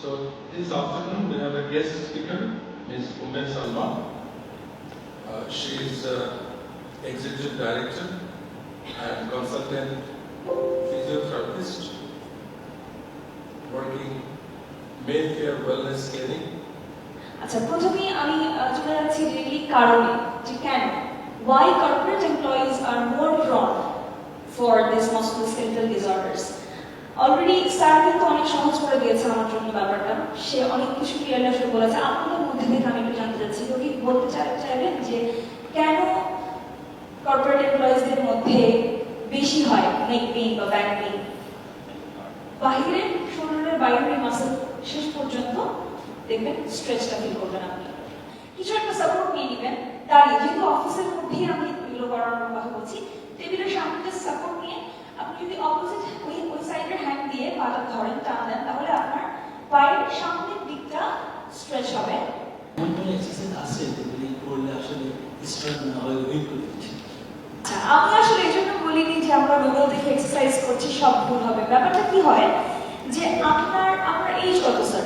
So this afternoon we have a guest speaker, Ms. Ume Salma. She is Executive Director and Consultant Physiotherapist working Male Care Wellness Clinic. আচ্ছা, প্রথমেই আমি চলে যাচ্ছি directly কারণে, যে কেন why corporate employees are more prone for this musculoskeletal disorders. Already sir কিন্তু অনেক সহজ করে দিয়েছে আমার জন্য ব্যাপারটা, সে অনেক কিছু ক্লিয়ারলি আসলে বলেছে। আপনাদের মধ্যে থেকে আমি একটু জানতে চাচ্ছি, তো কি বলতে চাইবেন যে কেন কর্পোরেট এমপ্লয়িজদের মধ্যে বেশি হয় নেক পেইন বা ব্যাক পেইন? বাহিরের শরীরের বাইরের মাসল শেষ পর্যন্ত দেখবেন স্ট্রেচটা ফিল করবেন আপনি। কিছু একটা সাপোর্ট নিয়ে নেবেন দাঁড়িয়ে, যেহেতু অফিসের মধ্যেই আমি এগুলো করানোর কথা বলছি, টেবিলের সামনে যে সাপোর্ট নিয়ে আপনি যদি অপোজিট ওই সাইডের হ্যান্ড দিয়ে পাটা ধরেন, টান দেন, তাহলে আপনার পায়ের সামনের দিকটা স্ট্রেচ হবে। এমন এক্সারসাইজ আছে যেগুলি করলে আসলে স্ট্রেচ না হয় উইক করে দিচ্ছে। আমি আসলে এই জন্য বলিনি যে আমরা গুগল দেখে এক্সারসাইজ করছি সব ভুল হবে। ব্যাপারটা কি হয় যে আপনার এইজ কত স্যার?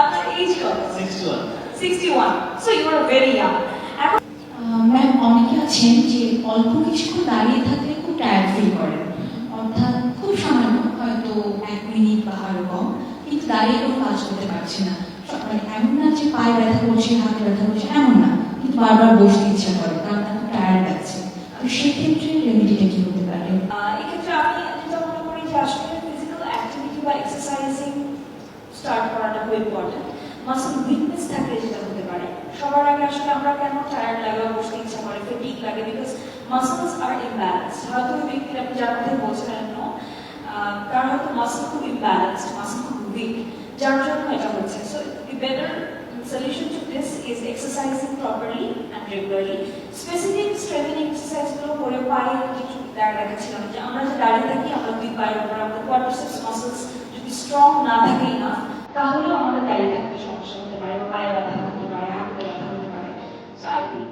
আপনার এইজ কত? 61. So you are very young. Ma'am, অনেকে আছেন যে অল্প কিছুক্ষণ দাঁড়িয়ে থাকলে খুব টায়ার্ড ফিল করেন, অর্থাৎ খুব সামান্য, হয়তো 1 মিনিট বা আরো কম, কিন্তু দাঁড়িয়ে কোনো কাজ করতে পারছে না। মানে এমন না যে পায়ে ব্যথা করছে, হাতে ব্যথা করছে, এমন না, কিন্তু বারবার বসতে ইচ্ছা করে, কারণ খুব টায়ার্ড লাগছে। তো সেক্ষেত্রে রেমেডিটা কি হতে পারে? এক্ষেত্রে আমি যেটা মনে করি যে আসলে ফিজিক্যাল অ্যাক্টিভিটি বা এক্সারসাইজিং স্টার্ট করাটা খুব ইম্পর্টেন্ট। মাসল উইকনেস থাকলে যেটা হতে পারে, সবার আগে আসলে আমরা কেন টায়ার্ড লাগে বা বসতে ইচ্ছা করে, ফ্যাটিগ লাগে, বিকজ মাসলস আর ইমব্যালেন্স। হয়তো ওই ব্যক্তির আপনি যার মধ্যে বলছিলেন তার হয়তো মাসল খুব ইমব্যালেন্সড, মাসল খুব উইক, যার জন্য এটা হচ্ছে। So the better solution to this is exercising properly and regularly. Specific strengthening exercise গুলো করে পায়ের কিছু দেখাচ্ছিলাম যে আমরা যে দাঁড়িয়ে থাকি, আমরা দুই পায়ের উপর আমাদের quadriceps muscles যদি স্ট্রং না থাকে না, তাহলে আমাদের দাঁড়িয়ে থাকতে সমস্যা হতে পারে, পায়ে ব্যথা হতে পারে, হাতে ব্যথা হতে পারে। So I think